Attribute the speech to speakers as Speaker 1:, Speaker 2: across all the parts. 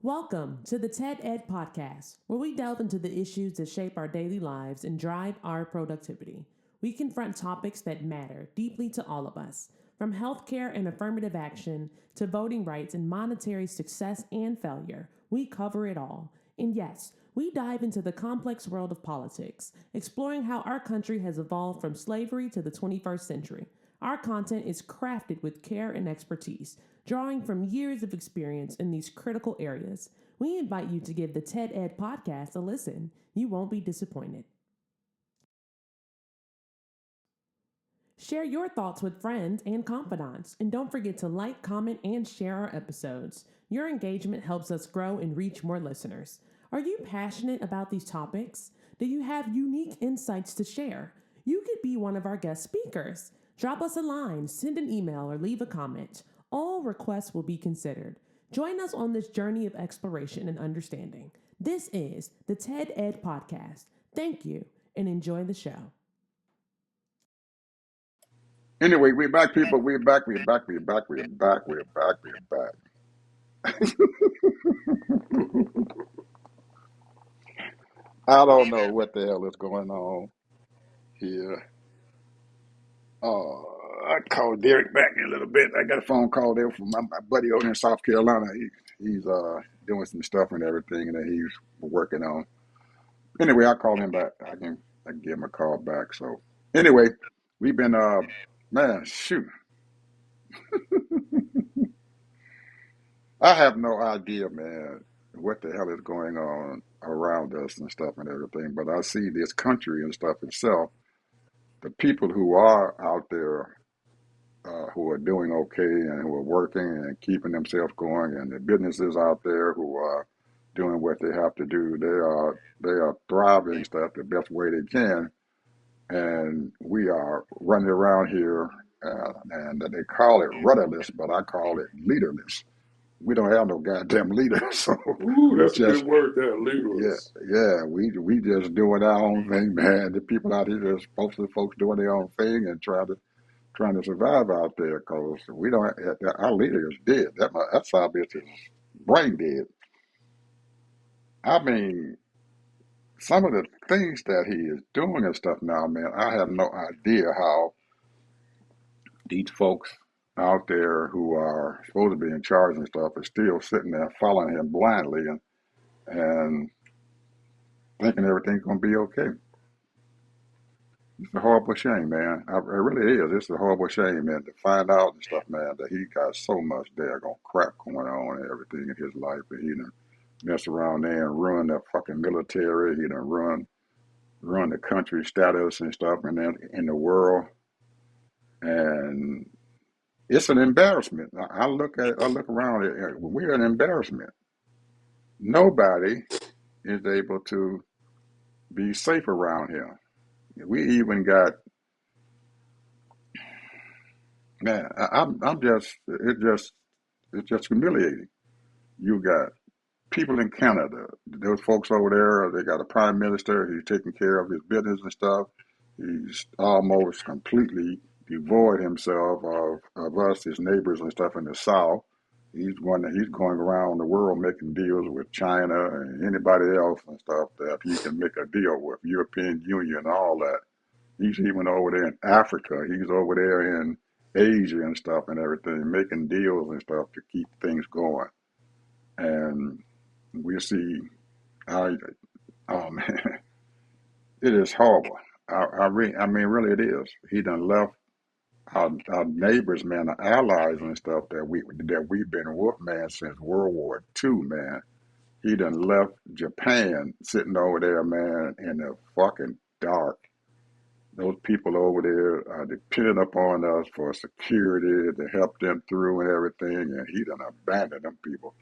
Speaker 1: Welcome to the TED Ed Podcast, where we delve into the issues that shape our daily lives and drive our productivity. We confront topics that matter deeply to all of us, from healthcare and affirmative action to voting rights and monetary success and failure. We cover it all. And yes, we dive into the complex world of politics, exploring how our country has evolved from slavery to the 21st century. Our content is crafted with care and expertise, drawing from years of experience in these critical areas. We invite you to give the TED Ed podcast a listen. You won't be disappointed. Share your thoughts with friends and confidants, and don't forget to like, comment, and share our episodes. Your engagement helps us grow and reach more listeners. Are you passionate about these topics? Do you have unique insights to share? You could be one of our guest speakers. Drop us a line, send an email, or leave a comment. All requests will be considered. Join us on this journey of exploration and understanding. This is the TED Ed Podcast. Thank you, and enjoy the show.
Speaker 2: Anyway, we're back, people. We're back. We're back. We're back. We're back. We're back. We're back. I don't know what the hell is going on here. I called Derek back in a little bit. I got a phone call there from my buddy over in South Carolina. He's doing some stuff and everything that he's working on. Anyway, I called him back. I can give him a call back. So anyway, we've been man, shoot. I have no idea, man, what the hell is going on around us and stuff and everything. But I see this country and stuff itself, the people who are out there, who are doing okay and who are working and keeping themselves going, and the businesses out there who are doing what they have to do, they are thriving and stuff the best way they can. And we are running around here, and they call it rudderless, but I call it leaderless. We don't have no goddamn leader, so
Speaker 3: Ooh,
Speaker 2: we
Speaker 3: that's a
Speaker 2: just
Speaker 3: good word there,
Speaker 2: yeah
Speaker 3: leaderless.
Speaker 2: we just doing our own thing, man. The people out here, just mostly folks doing their own thing and trying to survive out there, cause we don't. Our leader is dead. That's our bitch is brain dead. I mean, some of the things that he is doing and stuff now, man. I have no idea how these folks out there who are supposed to be in charge and stuff are still sitting there following him blindly and thinking everything's gonna be okay. It's a horrible shame, man. It really is. It's a horrible shame, man, to find out and stuff, man, that he got so much daggone crap going on and everything in his life, and he done mess around there and ruin the fucking military. He done run the country status and stuff, and then in the world, and it's an embarrassment. I look around it. We're an embarrassment. Nobody is able to be safe around here. We even got man. I'm just it's just humiliating. You got people in Canada. Those folks over there. They got a prime minister. He's taking care of his business and stuff. He's almost completely devoid himself of us, his neighbors and stuff in the South. He's going around the world making deals with China and anybody else and stuff that he can make a deal with, European Union and all that. He's even over there in Africa. He's over there in Asia and stuff and everything, making deals and stuff to keep things going. And we see, I, oh man, it is horrible. I mean, really, it is. He done left our neighbors, man, our allies and stuff that we've been with, man, since World War II, man. He done left Japan sitting over there, man, in the fucking dark. Those people over there are depending upon us for security to help them through and everything, and he done abandoned them people.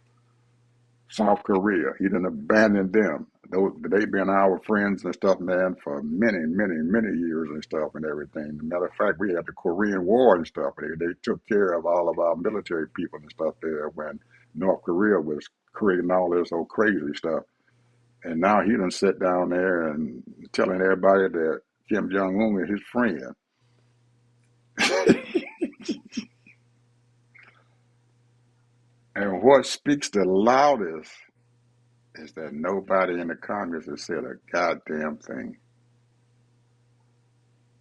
Speaker 2: South Korea, he done abandoned them. They've been our friends and stuff, man, for many, many, many years and stuff and everything. Matter of fact, we had the Korean War and stuff. They took care of all of our military people and stuff there when North Korea was creating all this old crazy stuff. And now he done sit down there and telling everybody that Kim Jong Un is his friend. And what speaks the loudest is that nobody in the Congress has said a goddamn thing.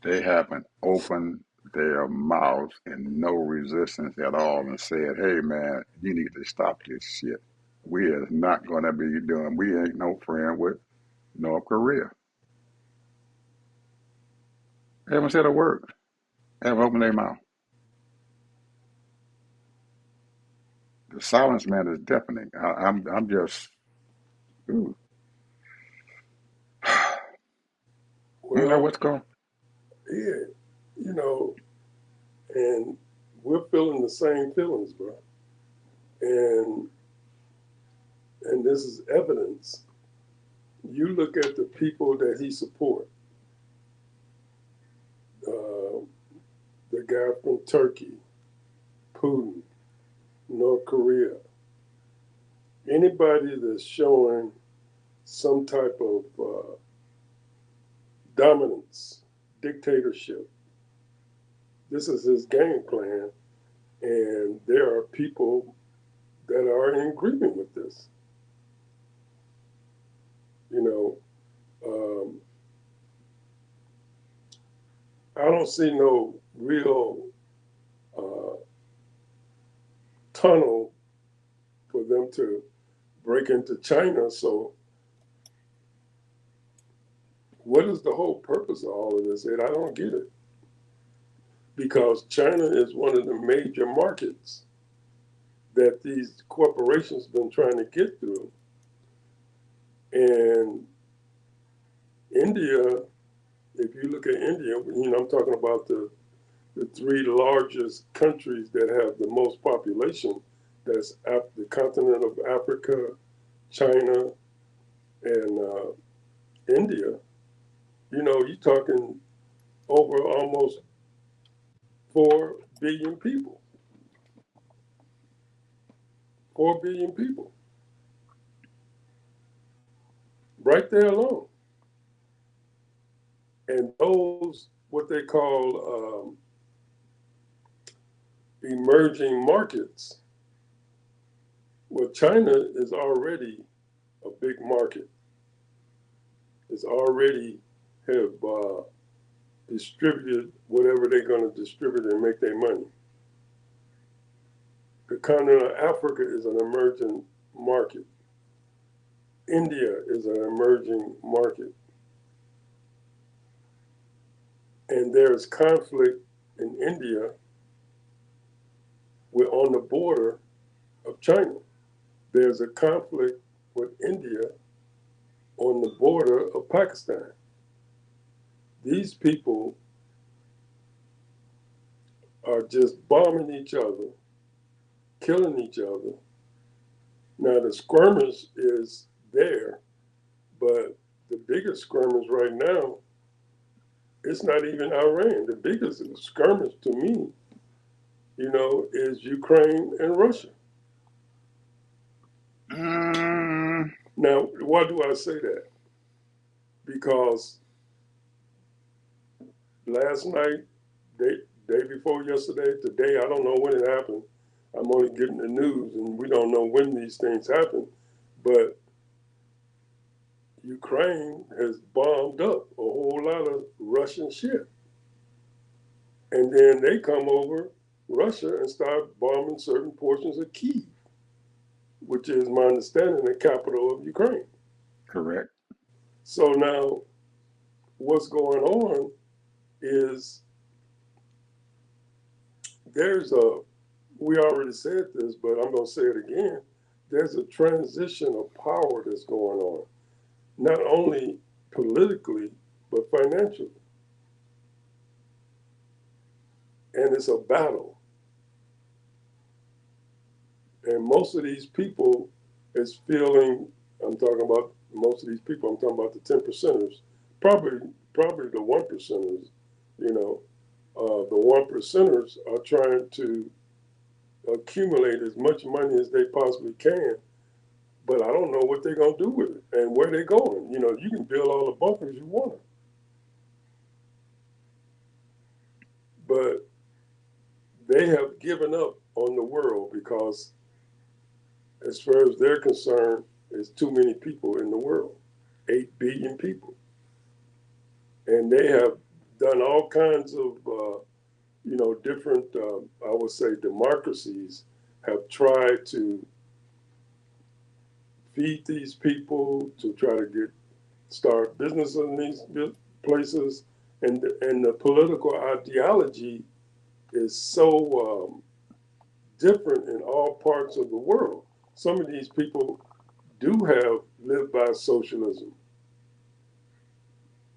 Speaker 2: They haven't opened their mouths in no resistance at all and said, hey man, you need to stop this shit. We is not gonna be doing, we ain't no friend with North Korea. They haven't said a word. They haven't opened their mouth. The silence, man, is deafening. I'm just, ooh, you know
Speaker 3: Well,
Speaker 2: what's going.
Speaker 3: yeah, you know, and we're feeling the same feelings, bro. And this is evidence. You look at the people that he support. Uh, the guy from Turkey, Putin, North Korea. Anybody that's showing some type of dominance, dictatorship. This is his game plan, and there are people that are in agreement with this. You know, I don't see no real uh, tunnel for them to break into China. So, what is the whole purpose of all of this? And I don't get it because China is one of the major markets that these corporations have been trying to get through. And India, if you look at India, I'm talking about the three largest countries that have the most population. That's the continent of Africa, China, and India. You're talking over almost 4 billion people. 4 billion people, right there alone. And those, what they call emerging markets, well, China is already a big market. It's already have distributed whatever they're going to distribute and make their money. The continent of Africa is an emerging market. India is an emerging market. And there's conflict in India. We're on the border of China. There's a conflict with India on the border of Pakistan. These people are just bombing each other, killing each other. Now, the skirmish is there, but the biggest skirmish right now, it's not even Iran. The biggest skirmish to me, is Ukraine and Russia.
Speaker 2: Mm,
Speaker 3: Now, why do I say that? Because last night, day before yesterday, today, I don't know when it happened. I'm only getting the news, and we don't know when these things happen. But Ukraine has bombed up a whole lot of Russian shit. And then they come over Russia and start bombing certain portions of Kiev, which is my understanding the capital of Ukraine.
Speaker 2: correct.
Speaker 3: So now what's going on is there's a, we already said this, but I'm going to say it again. There's a transition of power that's going on, not only politically, but financially. And it's a battle. And most of these people is feeling, I'm talking about most of these people, I'm talking about the 10 percenters, probably the 1 percenters, you know, the 1 percenters are trying to accumulate as much money as they possibly can, but I don't know what they're going to do with it and where they're going. You can build all the bunkers you want, but they have given up on the world because, as far as they're concerned, There's too many people in the world, 8 billion people. And they have done all kinds of, different, I would say, democracies have tried to feed these people, to try to start business in these places. And the political ideology is so different in all parts of the world. Some of these people do have lived by socialism.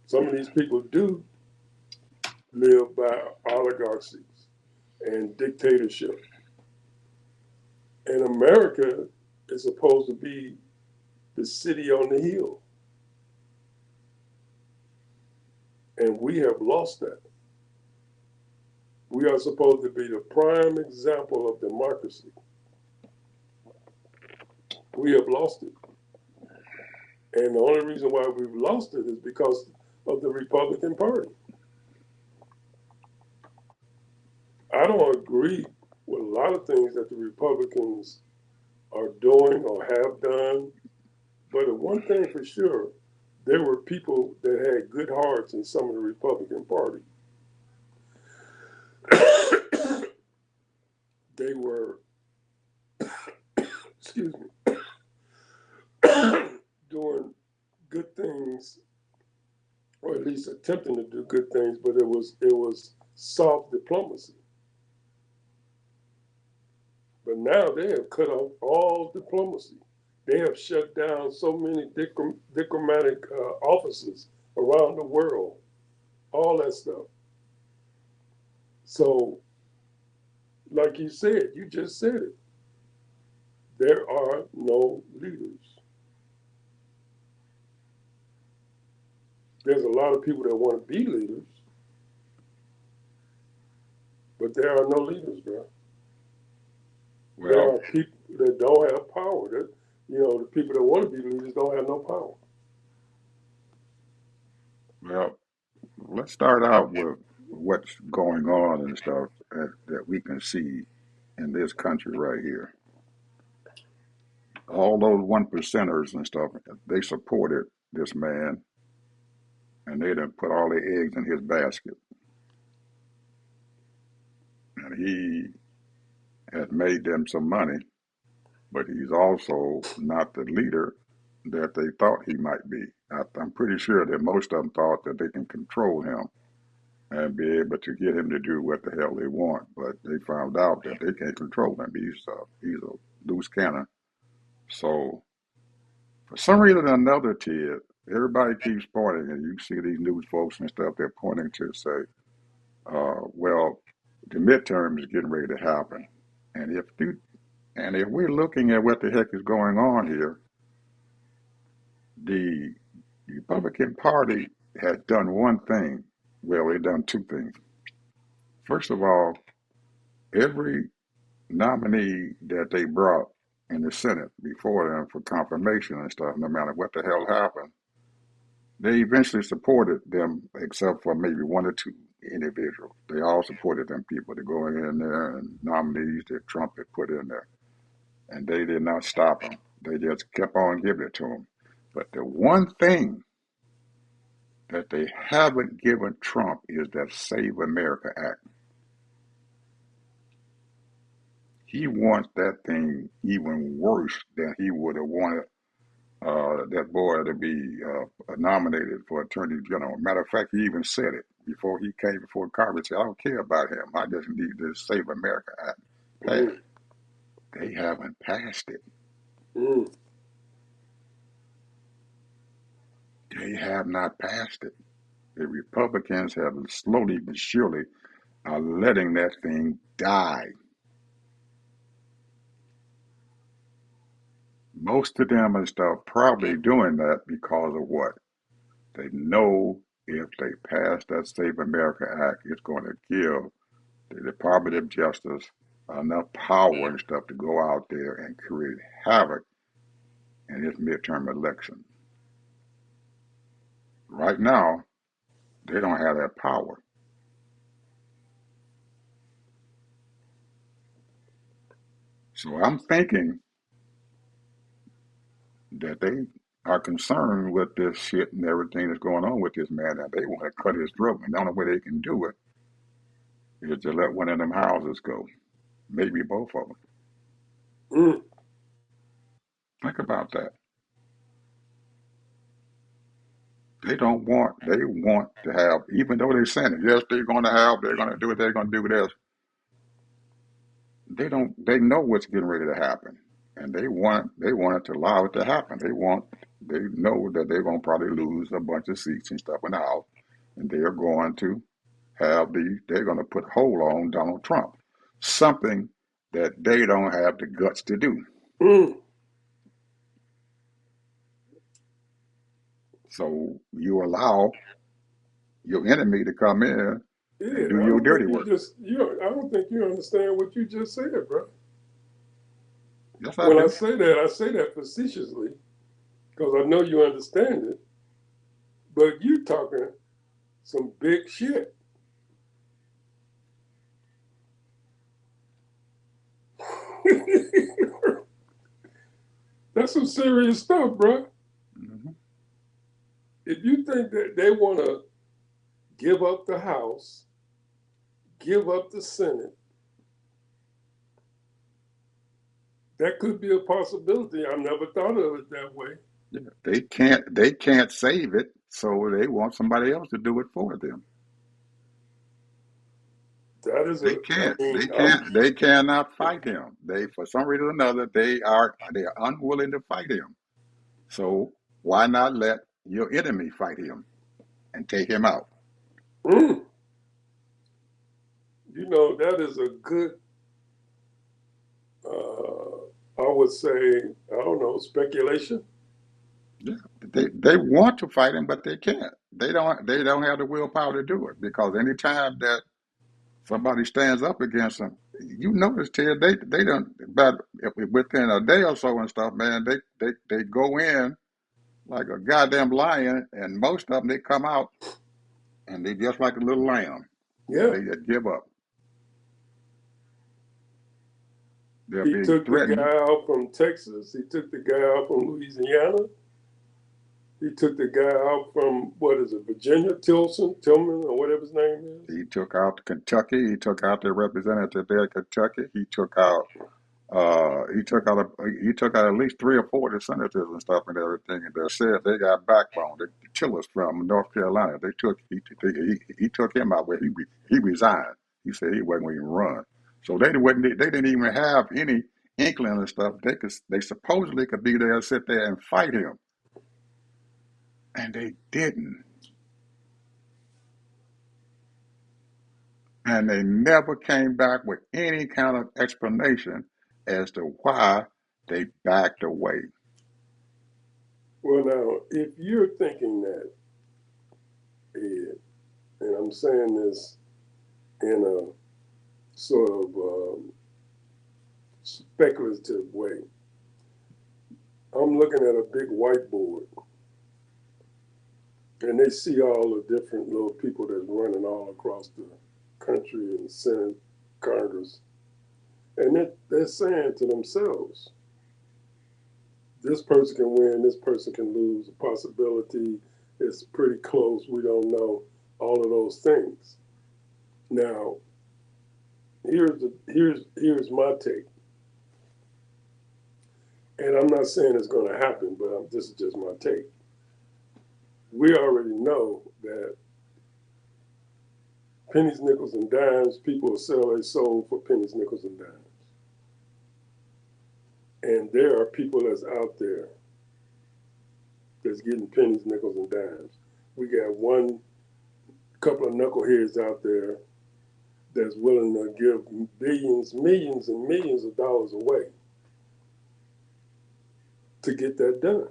Speaker 3: Some of these people do live by oligarchies and dictatorship. And America is supposed to be the city on the hill. And we have lost that. We are supposed to be the prime example of democracy. We have lost it. And the only reason why we've lost it is because of the Republican Party. I don't agree with a lot of things that the Republicans are doing or have done, but the one thing for sure, there were people that had good hearts in some of the Republican Party. They were, excuse me, doing good things, or at least attempting to do good things, but it was soft diplomacy. But now they have cut off all diplomacy. They have shut down so many diplomatic offices around the world, all that stuff. So, like you just said it, there are no leaders. There's a lot of people that want to be leaders, but there are no leaders, bro. There
Speaker 2: Well,
Speaker 3: are people that don't have power. The people that want to be leaders don't have no power.
Speaker 2: well, let's start out with what's going on and stuff that we can see in this country right here. All those one percenters and stuff, they supported this man, and they done put all their eggs in his basket. And he had made them some money, but he's also not the leader that they thought he might be. I'm pretty sure that most of them thought that they can control him and be able to get him to do what the hell they want, but they found out that they can't control him. He's a loose cannon. So for some reason or another, Ted, everybody keeps pointing, and you see these news folks and stuff. They're pointing to say, well, the midterm is getting ready to happen, and if we're looking at what the heck is going on here, the Republican Party has done one thing. Well, they've done two things. First of all, every nominee that they brought in the Senate before them for confirmation and stuff, no matter what the hell happened, they eventually supported them, except for maybe one or two individuals. They all supported them people to go in there and nominees that Trump had put in there. And they did not stop them. They just kept on giving it to them. But the one thing that they haven't given Trump is that Save America Act. He wants that thing even worse than he would have wanted that boy to be nominated for Attorney General. Matter of fact, he even said it before he came before Congress. He said, I don't care about him. I just need this Save America Act passed.
Speaker 3: Mm,
Speaker 2: They haven't passed it.
Speaker 3: mm.
Speaker 2: They have not passed it. The Republicans have slowly but surely are letting that thing die. Most of them and stuff probably doing that because of what? They know if they pass that Save America Act, it's going to give the Department of Justice enough power and stuff to go out there and create havoc in this midterm election. Right now, they don't have that power. So I'm thinking that they are concerned with this shit and everything that's going on with this man, and they want to cut his throat. And the only way they can do it is to let one of them houses go, maybe both of them.
Speaker 3: Mm.
Speaker 2: Think about that. They want to have, even though they're saying it, yes, they're going to do it, they're going to do this. They know what's getting ready to happen. And they want to allow it to happen. They know that they're going to probably lose a bunch of seats and stuff in the House. And they're going to they're going to put hold on Donald Trump. Something that they don't have the guts to do.
Speaker 3: Mm.
Speaker 2: So you allow your enemy to come in
Speaker 3: Yeah,
Speaker 2: and do
Speaker 3: I
Speaker 2: your
Speaker 3: don't think
Speaker 2: dirty work.
Speaker 3: I don't think you understand what you just said, bro.
Speaker 2: Yes, I
Speaker 3: When
Speaker 2: do.
Speaker 3: I say that facetiously because I know you understand it. But you talking some big shit. That's some serious stuff, bro.
Speaker 2: Hmm.
Speaker 3: If you think that they want to give up the House, give up the Senate, that could be a possibility. I never thought of it that way.
Speaker 2: Yeah. They can't save it, so they want somebody else to do it for them.
Speaker 3: That is
Speaker 2: They
Speaker 3: a, I
Speaker 2: can't.
Speaker 3: mean,
Speaker 2: They can't. They cannot fight him. They, for some reason or another, they are unwilling to fight him. So why not let your enemy fight him and take him out?
Speaker 3: mm, that is a good, I would say, I don't know, speculation.
Speaker 2: Yeah. They want to fight him, but they can't. They don't have the willpower to do it because anytime that somebody stands up against them, you notice, Ted, they don't. But within a day or so and stuff, man, they go in like a goddamn lion, and most of them they come out and they just like a little lamb.
Speaker 3: Yeah.
Speaker 2: They just give up. They're
Speaker 3: He
Speaker 2: being
Speaker 3: took the
Speaker 2: threatened.
Speaker 3: guy out from Texas. He took the guy out from Louisiana. He took the guy out from, what is it, Virginia, Tillman, or whatever his name is.
Speaker 2: He took out Kentucky. He took out their representative there in Kentucky. He took out at least 3 or 4 of the senators and stuff and everything. And they said they got backbone. The Chillers from North Carolina. He took him out where he resigned. He said he wasn't going to even run. So they didn't even have any inkling and stuff. They supposedly could be there and sit there and fight him, and they didn't. And they never came back with any kind of explanation as to why they backed away.
Speaker 3: Well, now, if you're thinking that, Ed, and I'm saying this in a sort of speculative way, I'm looking at a big whiteboard and they see all the different little people that's running all across the country and Senate, Congress, and they're saying to themselves, this person can win, this person can lose, the possibility is pretty close, we don't know, all of those things. Now, here's my take, and I'm not saying it's going to happen, but this is just my take. We already know that pennies, nickels, and dimes, people will sell their soul for pennies, nickels, and dimes. And there are people that's out there that's getting pennies, nickels, and dimes. We got one couple of knuckleheads out there that's willing to give billions, millions, and millions of dollars away to get that done.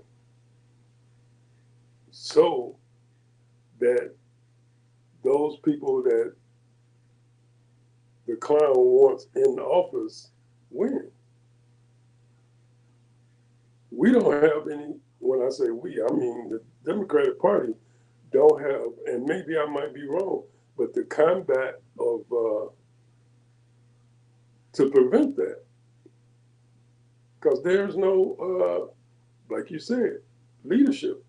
Speaker 3: So that those people that the clown wants in the office win. We don't have any, when I say we, I mean the Democratic Party don't have, and maybe I might be wrong, but the combat of, to prevent that. Because like you said, leadership.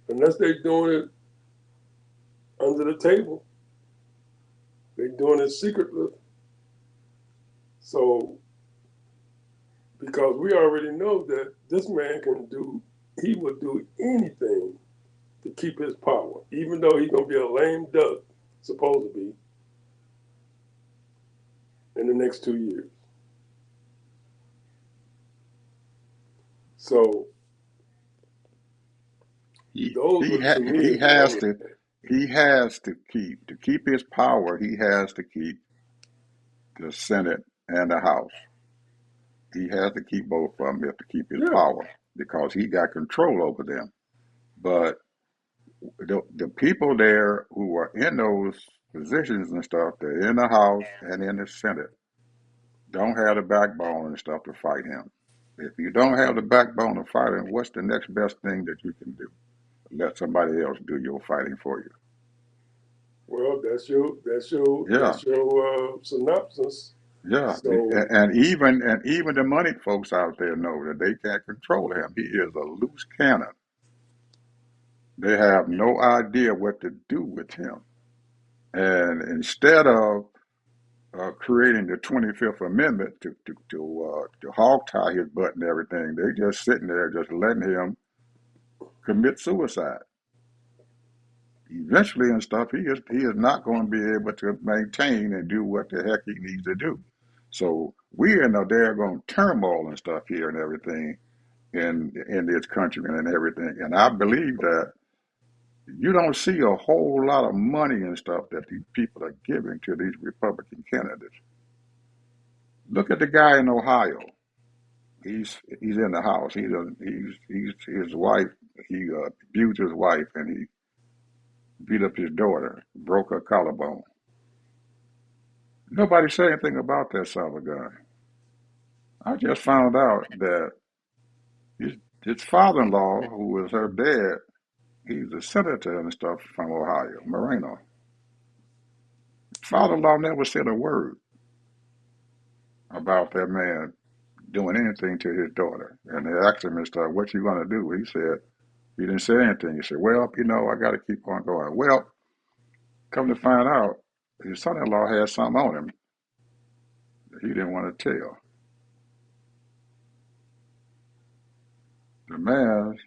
Speaker 3: Unless they're doing it under the table, they're doing it secretly. So, because we already know that this man can do, he will do anything to keep his power, even though he's gonna be a lame duck, supposed to be, in the next 2 years. So
Speaker 2: He
Speaker 3: those
Speaker 2: he
Speaker 3: are
Speaker 2: ha-
Speaker 3: to me
Speaker 2: he
Speaker 3: is what I'm
Speaker 2: has
Speaker 3: looking
Speaker 2: to
Speaker 3: at.
Speaker 2: keep his power. He has to keep the Senate and the House. He has to keep both of them to keep his
Speaker 3: Yeah.
Speaker 2: power because he got control over them. But the people there who are in those positions and stuff, they're in the House and in the Senate, don't have the backbone and stuff to fight him. If you don't have the backbone to fight him, what's the next best thing that you can do? Let somebody else do your fighting for you.
Speaker 3: Well, that's
Speaker 2: Yeah,
Speaker 3: your synopsis.
Speaker 2: yeah.
Speaker 3: So
Speaker 2: And even the money folks out there know that they can't control him. He is a loose cannon. They have no idea what to do with him. And instead of creating the 25th Amendment to hog tie his butt and everything, they just sitting there just letting him commit suicide. Eventually and stuff, he is not going to be able to maintain and do what the heck he needs to do. So we're in a daggone turmoil and stuff here and everything in this country and everything. And I believe that you don't see a whole lot of money and stuff that these people are giving to these Republican candidates. Look at the guy in Ohio. He's in the house. He's his wife. He abused his wife and he beat up his daughter, broke her collarbone. Nobody said anything about that son of a gun. I just found out that his, his father-in-law, who was her dad, he's a senator and stuff from Ohio, Moreno. Father-in-law never said a word about that man doing anything to his daughter. And they asked him and stuff, what you gonna do? He said, he didn't say anything. He said, well, I got to keep on going. Well, come to find out, his son-in-law had something on him that he didn't want to tell. The man's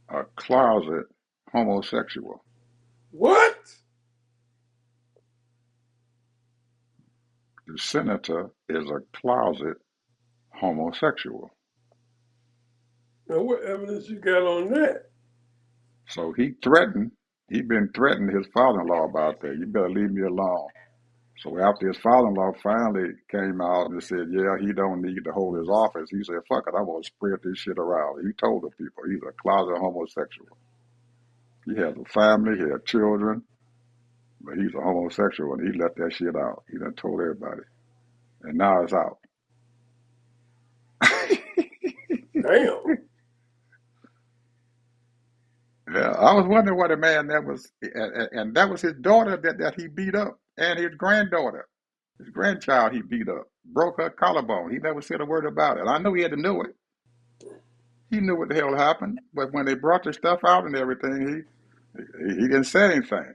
Speaker 2: a closet homosexual.
Speaker 3: what?
Speaker 2: The senator is a closet homosexual.
Speaker 3: Now what evidence you got on that?
Speaker 2: So he'd been threatening his father-in-law about that. You better leave me alone. So after his father-in-law finally came out and said, yeah, he don't need to hold his office, he said, fuck it, I'm going to spread this shit around. He told the people he's a closet homosexual. He has a family, he has children, but he's a homosexual and he let that shit out. He done told everybody. And now it's out.
Speaker 3: Damn.
Speaker 2: Yeah, I was wondering what a man that was, and that was his daughter that he beat up, and his granddaughter, his grandchild he beat up, broke her collarbone. He never said a word about it. I know he had to know it. He knew what the hell happened, but when they brought the stuff out and everything, he didn't say anything.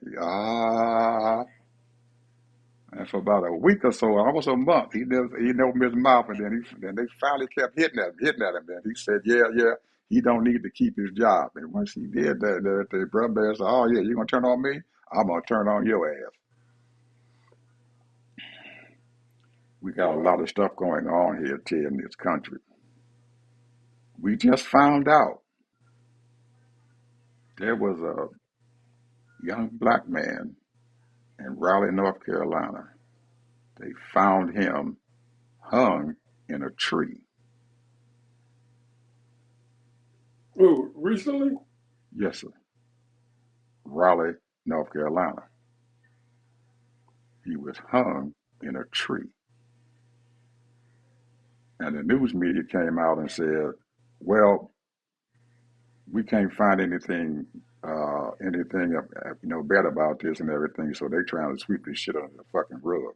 Speaker 2: And for about a week or so, almost a month, he never opened his mouth, and then they finally kept hitting at him. And he said, yeah, he don't need to keep his job. And once he did that, the brother said, oh yeah, you gonna turn on me? I'm gonna turn on your ass. We got a lot
Speaker 3: Wow.
Speaker 2: of stuff going on here, Ted, in this country. We just found out there was a young black man in Raleigh, North Carolina. They found him hung in a tree.
Speaker 3: Ooh, recently?
Speaker 2: Yes, sir. Raleigh, North Carolina. He was hung in a tree. And the news media came out and said, well, we can't find anything bad about this and everything, so they're trying to sweep this shit under the fucking rug.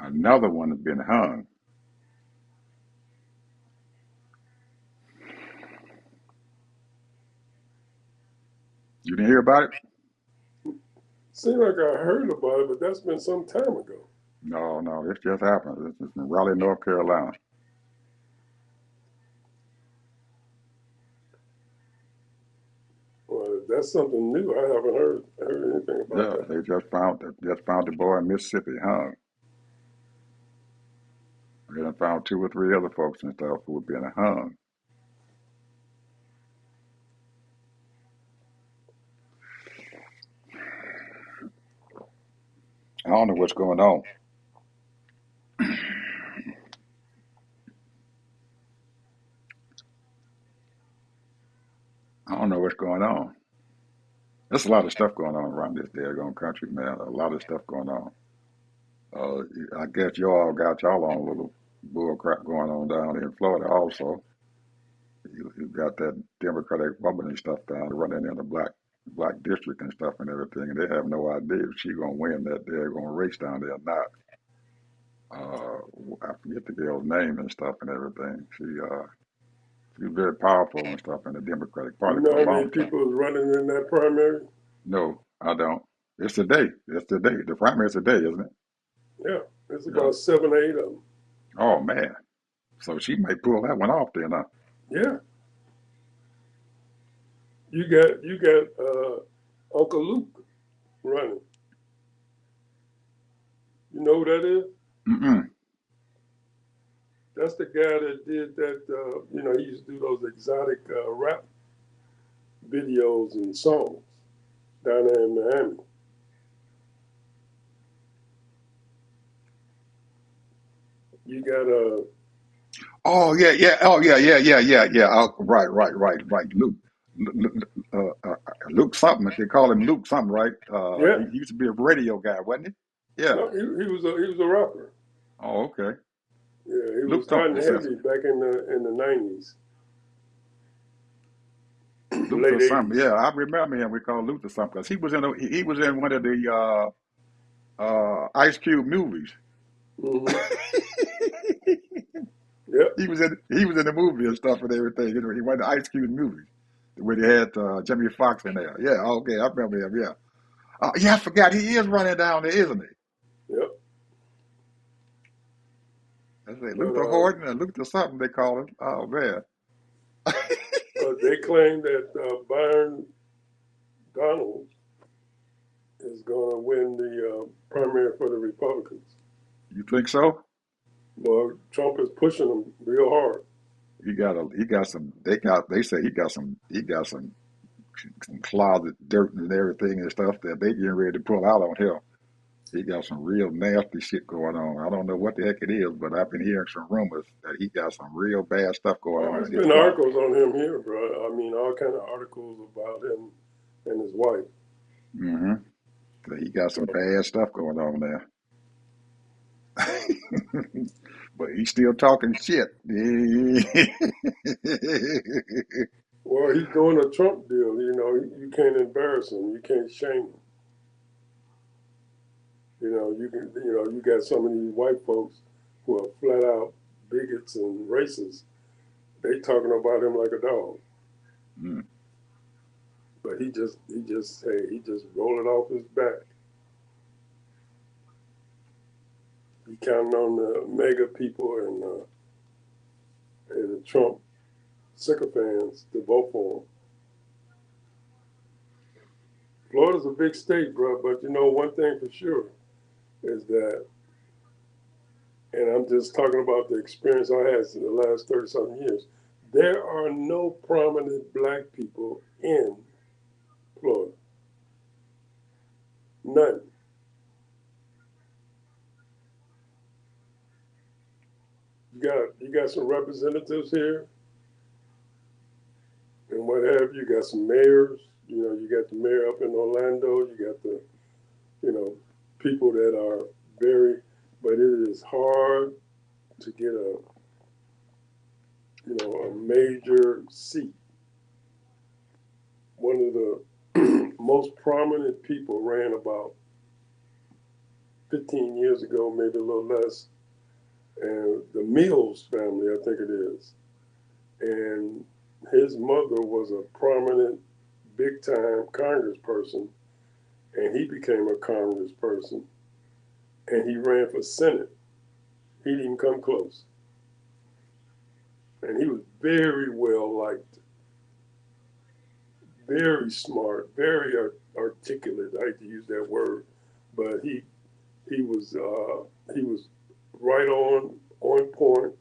Speaker 2: Another one has been hung You didn't hear about it?
Speaker 3: Seems like I heard about it, but that's been some time ago.
Speaker 2: No, no, it just happened. It's in Raleigh, North Carolina.
Speaker 3: Well, that's something new. I haven't heard anything about
Speaker 2: Yeah,
Speaker 3: that.
Speaker 2: they just found the boy in Mississippi hung. They done found two or three other folks and stuff who were being hung. I don't know what's going on. I don't know what's going on. There's a lot of stuff going on around this daggone country, man. A lot of stuff going on. Uh, I guess y'all got y'all own little bull crap going on down in Florida also. You got that Democratic Republican stuff down running in the black district and stuff and everything, and they have no idea if she gonna win that daggone race down there or not. Uh, I forget the girl's name and stuff and everything. She's very powerful and stuff in the Democratic
Speaker 3: You
Speaker 2: Party
Speaker 3: know
Speaker 2: for a
Speaker 3: how many
Speaker 2: long time.
Speaker 3: people is running in that primary?
Speaker 2: No, I don't. It's today. It's today. The primary's today, isn't it?
Speaker 3: Yeah, it's
Speaker 2: Yeah.
Speaker 3: about 7 or 8 of them.
Speaker 2: Oh man. So she may pull that one off then, huh?
Speaker 3: Yeah, you got Uncle Luke running. You know who that is?
Speaker 2: Mm-mm.
Speaker 3: That's the guy that did that. He used to do those exotic rap videos and songs down there in Miami. You got
Speaker 2: Oh yeah, yeah. Oh yeah, yeah, yeah, yeah, yeah. Oh, right, right, right, right. Luke, Luke something. They call him Luke something, right?
Speaker 3: yeah.
Speaker 2: He used to be a radio guy, wasn't he? Yeah.
Speaker 3: No, he was a rapper.
Speaker 2: Oh, okay.
Speaker 3: Yeah, he
Speaker 2: Luke
Speaker 3: was hot and
Speaker 2: something. Says
Speaker 3: heavy back in the 90s,
Speaker 2: Luther
Speaker 3: late
Speaker 2: something.
Speaker 3: 80s.
Speaker 2: Yeah, I remember him. We call Luther something because he was in one of the Ice Cube movies.
Speaker 3: Hmm. Yep.
Speaker 2: He was in the movie and stuff and everything. You know, he went to Ice Cube movies where they had Jimmy Fox in there. Yeah, okay, I remember him. Yeah, yeah, I forgot he is running down there, isn't he?
Speaker 3: Yep.
Speaker 2: I say
Speaker 3: But
Speaker 2: Luther Horton or Luther something they call him. Oh man.
Speaker 3: they claim that Byron Donalds is going to win the primary for the Republicans.
Speaker 2: You think so?
Speaker 3: Well, Trump is pushing him real hard.
Speaker 2: He got some they say he got some closet dirt and everything and stuff that they getting ready to pull out on him. He got some real nasty shit going on. I don't know what the heck it is, but I've been hearing some rumors that he got some real bad stuff going
Speaker 3: Oh,
Speaker 2: on
Speaker 3: there's
Speaker 2: in his
Speaker 3: been
Speaker 2: closet.
Speaker 3: articles on him here, bro. I mean, all kind of articles about him and his wife.
Speaker 2: Mm-hmm. So he got some
Speaker 3: So,
Speaker 2: bad stuff going on there. But he's still talking shit.
Speaker 3: well, he's doing a Trump deal. You can't embarrass him. You can't shame him. You got some of these white folks who are flat out bigots and racists. They talking about him like a dog.
Speaker 2: Mm.
Speaker 3: But he just rolled it off his back. He counting on the mega people and the Trump sycophants to vote for him. Florida's a big state, bro. But one thing for sure is that, and I'm just talking about the experience I had in the last 30 something years. There are no prominent black people in Florida. None. You got some representatives here and what have you. You got some mayors. You got the mayor up in Orlando. You got the you know people that are very, but it is hard to get a major seat. One of the most prominent people ran about 15 years ago, maybe a little less, and the Mills family, I think it is, and his mother was a prominent big time congressperson, and he became a congressperson, and he ran for Senate. He didn't even come close. And he was very well liked, very smart, very articulate. I hate to use that word, but he was right on point.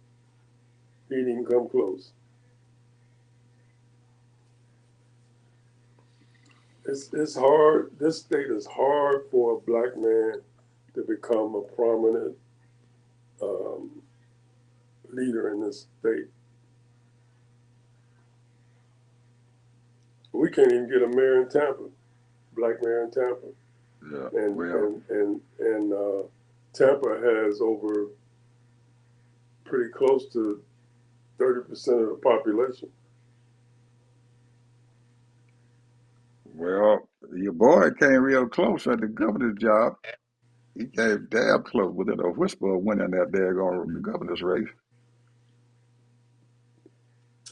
Speaker 3: He didn't even come close. It's hard. This state is hard for a black man to become a prominent um, leader in this state. We can't even get a mayor in Tampa, black mayor in Tampa,
Speaker 2: Yeah.
Speaker 3: and
Speaker 2: Well,
Speaker 3: Tampa has over pretty close to 30% of the population.
Speaker 2: well, your boy came real close at the governor's job. He came damn close within a whisper of winning that daggone governor's race.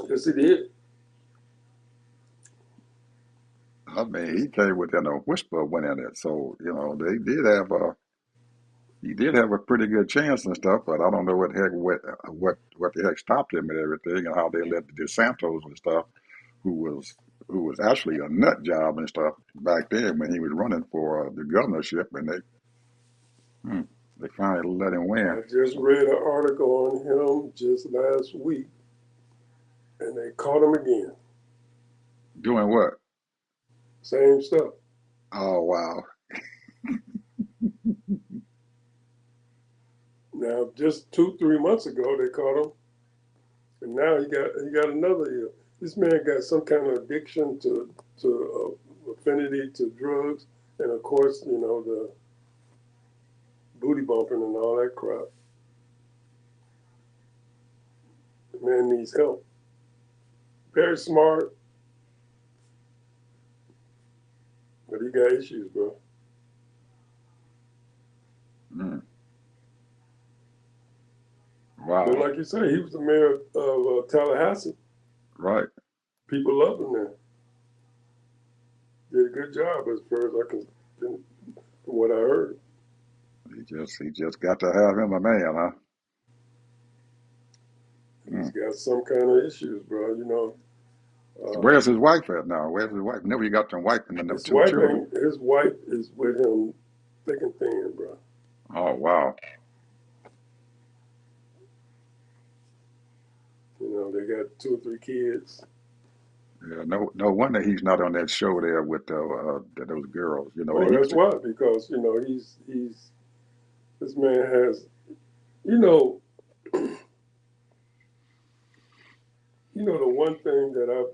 Speaker 3: Yes, he did.
Speaker 2: I mean, he came within a whisper of winning it. So, they did have he did have a pretty good chance and stuff, but I don't know what the heck stopped him and everything, and how they let the DeSantos and stuff, who was who was actually a nut job and stuff back then when he was running for the governorship, and hmm, they finally let him win.
Speaker 3: I just read an article on him just last week, and they caught him again.
Speaker 2: Doing what?
Speaker 3: Same stuff.
Speaker 2: Oh wow.
Speaker 3: Now, just 2, 3 months ago, they caught him, and now he got another year. This man got some kind of addiction to affinity to drugs, and of course, the booty bumping and all that crap. The man needs help. Very smart, but he got issues, bro.
Speaker 2: Mm,
Speaker 3: But
Speaker 2: wow.
Speaker 3: like you say, he was the mayor of Tallahassee.
Speaker 2: Right.
Speaker 3: People loved him there. Did a good job as far as from what I heard.
Speaker 2: He just got to have him a man, huh?
Speaker 3: He's
Speaker 2: Mm.
Speaker 3: got some kind of issues, bro.
Speaker 2: So where's his
Speaker 3: Um,
Speaker 2: wife at now? Where's his wife? Never he got them wife and them
Speaker 3: his
Speaker 2: two
Speaker 3: wife
Speaker 2: children.
Speaker 3: ain't. His wife is with him thick and thin, bro.
Speaker 2: Oh wow.
Speaker 3: They got 2 or 3 kids.
Speaker 2: Yeah, no wonder he's not on that show there with those girls. They
Speaker 3: Oh,
Speaker 2: used
Speaker 3: that's
Speaker 2: to.
Speaker 3: why. Because he's this man has you know the one thing that I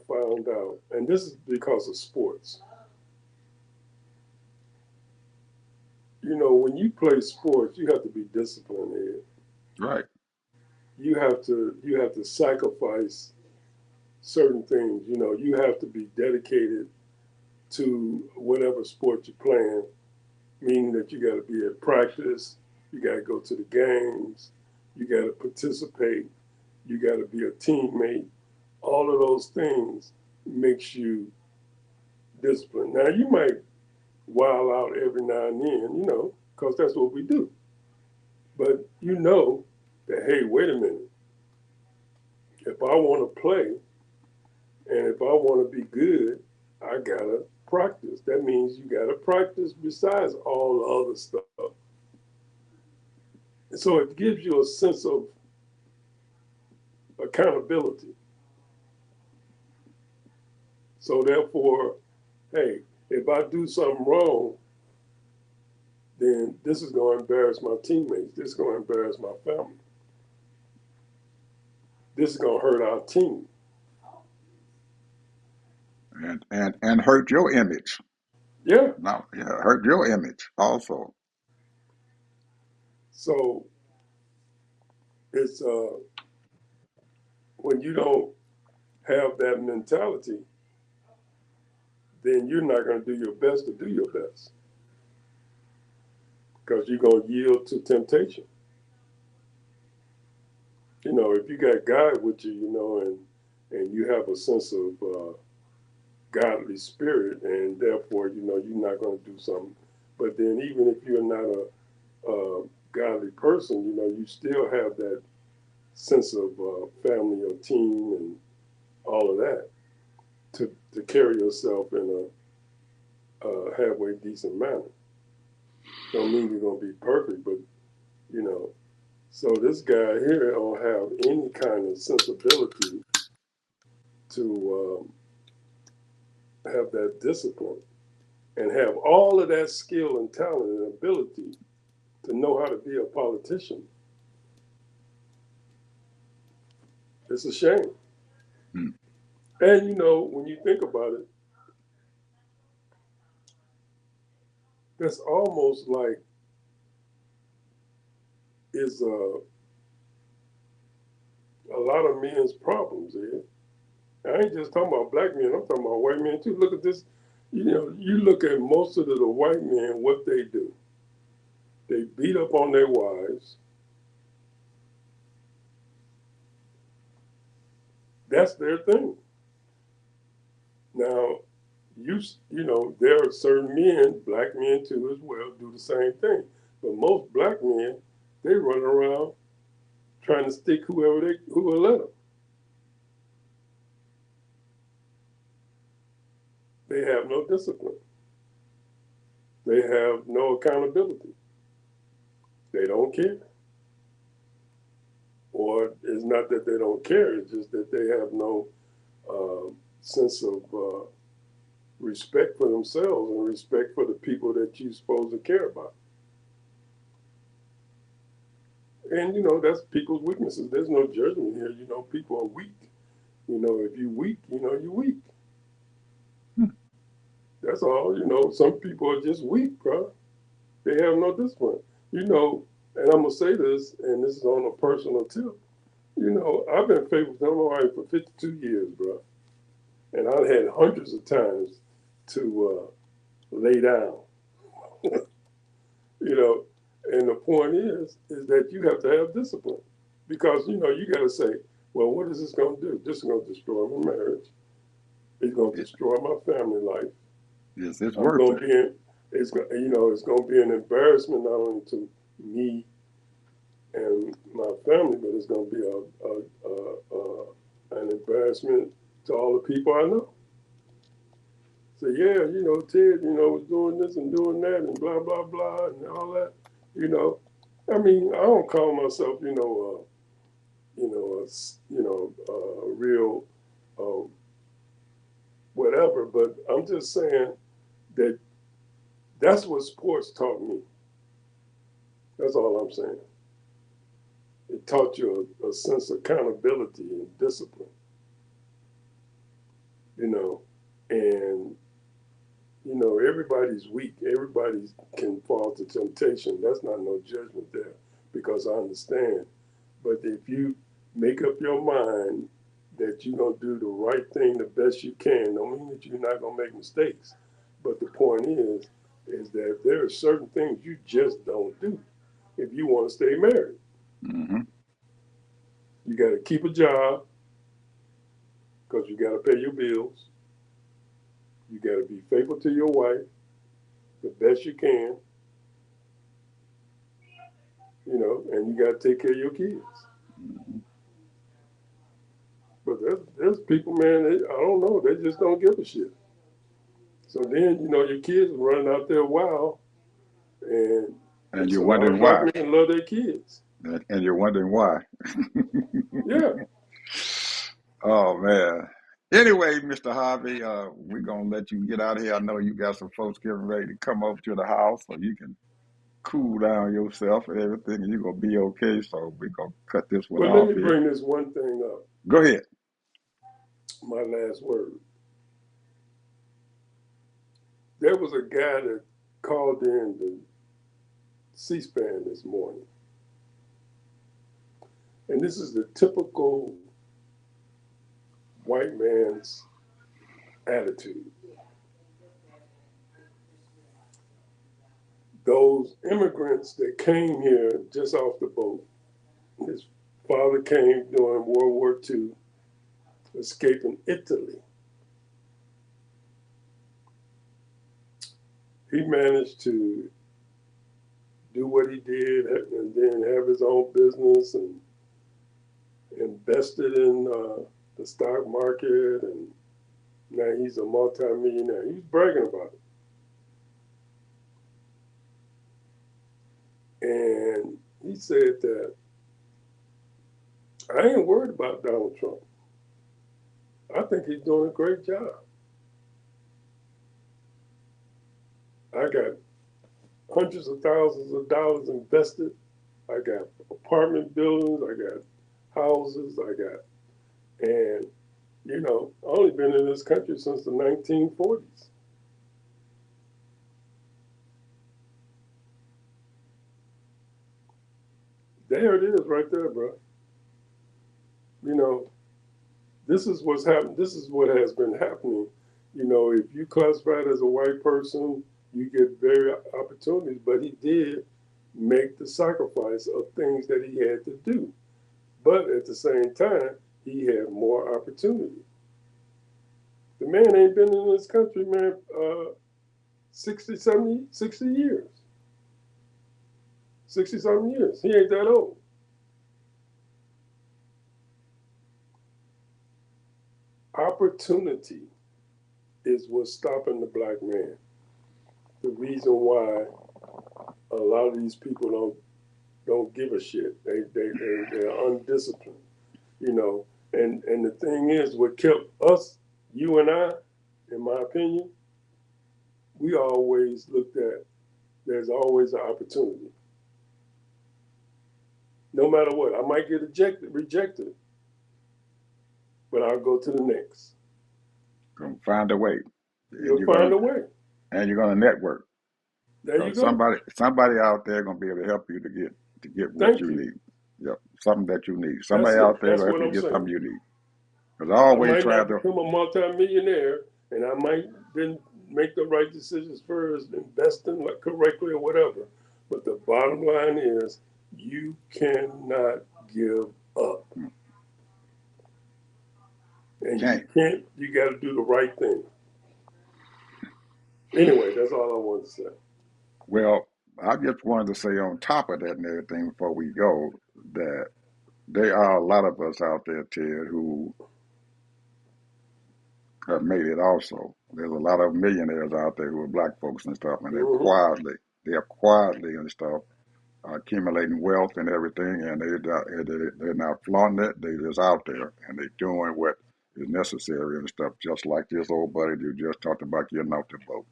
Speaker 3: found out, and this is because of sports. When you play sports, you have to be disciplined. Ed.
Speaker 2: Right.
Speaker 3: You have to sacrifice certain things. You have to be dedicated to whatever sport you're playing, meaning that you got to be at practice, you got to go to the games, you got to participate, you got to be a teammate. All of those things makes you disciplined. Now you might wild out every now and then, because that's what we do. But that, hey, wait a minute. If I want to play and if I want to be good, I gotta practice. That means you gotta practice besides all the other stuff. And so it gives you a sense of accountability. So therefore, hey, if I do something wrong, then this is going to embarrass my teammates. This is going to embarrass my family. This is going to hurt our team.
Speaker 2: And hurt your image.
Speaker 3: Yeah.
Speaker 2: Now, yeah, hurt your image also.
Speaker 3: So it's when you don't have that mentality, then you're not going to do your best to do your best because you're going to yield to temptation. If you got God with you, and you have a sense of godly spirit, and therefore, you're not going to do something. But then, even if you're not a godly person, you still have that sense of family or team and all of that to carry yourself in a halfway decent manner. Don't mean you're going to be perfect, but you know. So this guy here don't have any kind of sensibility to have that discipline and have all of that skill and talent and ability to know how to be a politician. It's a shame.
Speaker 2: Mm.
Speaker 3: And when you think about it, that's almost like is a lot of men's problems here. I ain't just talking about black men. I'm talking about white men too. Look at this. You look at most of the white men, what they do. They beat up on their wives. That's their thing. Now, there are certain men, black men too as well, do the same thing. But most black men, they run around trying to stick who will let them. They have no discipline. They have no accountability. They don't care. Or it's not that they don't care, it's just that they have no sense of respect for themselves and respect for the people that you're supposed to care about. And that's people's weaknesses. There's no judgment here. People are weak. If you're weak, you're weak. That's all. Some people are just weak, bro. They have no discipline. And I'm gonna say this, and this is on a personal tip. I've been faithful to my wife for 52 years, bro, and I've had hundreds of times to lay down. you know, and the point is that you have to have discipline because you got to say, well, what is this going to do? This is going to destroy my marriage. It's going to
Speaker 2: It,
Speaker 3: destroy my family life.
Speaker 2: yes, it's
Speaker 3: I'm
Speaker 2: worth
Speaker 3: going
Speaker 2: it.
Speaker 3: to be in. It's going to be an embarrassment not only to me and my family, but it's going to be an embarrassment to all the people I know. So yeah, Ted, was doing this and doing that and blah blah blah and all that. You know, I mean, I don't call myself, a real whatever, but I'm just saying that that's what sports taught me. That's all I'm saying. It taught you a sense of accountability and discipline, you know, and everybody's weak. Everybody can fall to temptation. That's not no judgment there because I understand. But if you make up your mind that you're going to do the right thing the best you can, don't mean that you're not going to make mistakes. But the point is that there are certain things you just don't do if you want to stay married.
Speaker 2: Mm-hmm.
Speaker 3: You got to keep a job because you got to pay your bills. You got to be faithful to your wife the best you can, and you got to take care of your kids.
Speaker 2: Mm-hmm.
Speaker 3: But there's people, man, I don't know, they just don't give a shit. So then, your kids are running out there wild, and
Speaker 2: And
Speaker 3: it's
Speaker 2: you're
Speaker 3: a lot of
Speaker 2: wondering
Speaker 3: black
Speaker 2: why.
Speaker 3: men love their kids.
Speaker 2: And you're wondering why.
Speaker 3: Yeah.
Speaker 2: Oh man. Anyway, Mr. Harvey, we're gonna let you get out of here. I know you got some folks getting ready to come over to the house so you can cool down yourself and everything, and you're gonna be okay. So we're gonna cut this one
Speaker 3: But let
Speaker 2: off
Speaker 3: me
Speaker 2: here.
Speaker 3: bring this one thing up.
Speaker 2: Go ahead.
Speaker 3: My last word. There was a guy that called in the C-SPAN this morning, and this is the typical white man's attitude. Those immigrants that came here just off the boat, his father came during World War II, escaping Italy. he managed to do what he did and then have his own business and invested in the stock market, and now he's a multimillionaire. He was bragging about it. And he said that I ain't worried about Donald Trump. I think he's doing a great job. I got hundreds of thousands of dollars invested. I got apartment buildings. I got houses. And I've only been in this country since the 1940s. There it is, right there, bro. You know, this is what's happened. This is what has been happening. If you classify it as a white person, you get very opportunities. But he did make the sacrifice of things that he had to do. But at the same time, he had more opportunity. The man ain't been in this country, man, 60, 70, 60 years. 60 something years. He ain't that old. Opportunity is what's stopping the black man. The reason why a lot of these people don't give a shit. They're undisciplined, you know. And the thing is, what kept us, you and I, in my opinion, we always looked at there's always an opportunity. No matter what, I might get rejected, but I'll go to the next.
Speaker 2: Gonna find a way.
Speaker 3: You'll find a way.
Speaker 2: And you're gonna network.
Speaker 3: There you go.
Speaker 2: Somebody out there gonna be able to help you to get what
Speaker 3: Thank
Speaker 2: you
Speaker 3: you.
Speaker 2: need. Yep, something that you need.
Speaker 3: That's
Speaker 2: Somebody
Speaker 3: it.
Speaker 2: out there
Speaker 3: That's
Speaker 2: gonna help
Speaker 3: what
Speaker 2: you
Speaker 3: I'm
Speaker 2: get
Speaker 3: saying.
Speaker 2: something you need. Because I
Speaker 3: I
Speaker 2: always
Speaker 3: might
Speaker 2: try
Speaker 3: not
Speaker 2: to.
Speaker 3: become a multimillionaire, and I might didn't make the right decisions first, investing correctly or whatever. But the bottom line is, you cannot give up, and you
Speaker 2: Can't.
Speaker 3: can't. You got to do the right thing. Anyway, that's all I wanted to say.
Speaker 2: Well, I just wanted to say on top of that and everything before we go that there are a lot of us out there, Ted, who have made it also. There's a lot of millionaires out there who are black folks and stuff, and
Speaker 3: Mm-hmm.
Speaker 2: they're quietly and stuff accumulating wealth and everything, and they're not flaunting it. They just out there and they're doing what is necessary and stuff. Just like this old buddy you just talked about getting off the boat.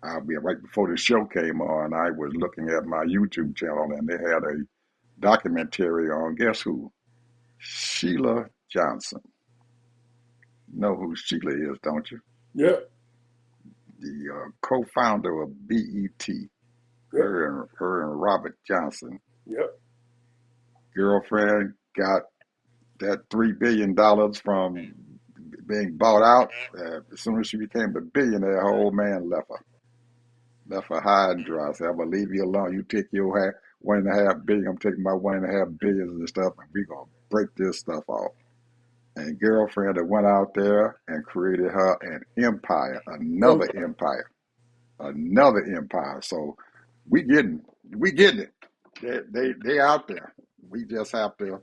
Speaker 2: I'll be right before the show came on. I was looking at my YouTube channel, and they had a documentary on guess who? Sheila Johnson. You know who Sheila is, don't you?
Speaker 3: Yep.
Speaker 2: The co-founder of BET.
Speaker 3: Yep.
Speaker 2: Her and Robert Johnson.
Speaker 3: Yep.
Speaker 2: Girlfriend got that $3 billion from being bought out. As soon as she became a billionaire, her old man left her high and dry. Said, "I'm gonna leave you alone. You take your $1.5 billion. I'm taking my $1.5 billion and stuff, and we gonna break this stuff off." And girlfriend that went out there and created her an empire, another empire. So we getting it. They out there. We just have to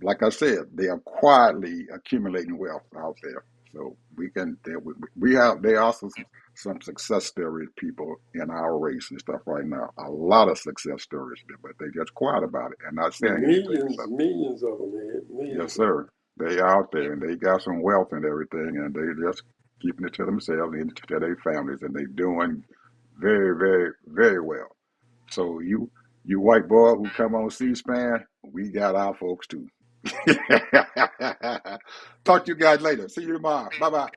Speaker 2: like I said, they are quietly accumulating wealth out there. So we have there are some success stories people in our race and stuff right now. A lot of success stories, but they just quiet about it and not saying anything. So
Speaker 3: Millions of them, man.
Speaker 2: yes,
Speaker 3: Millions of them.
Speaker 2: sir, they out there and they got some wealth and everything, and they just keeping it to themselves and to their families, and they doing very, very, very well. So you white boy who come on C-SPAN, we got our folks too. Talk to you guys later. See you tomorrow. Bye bye.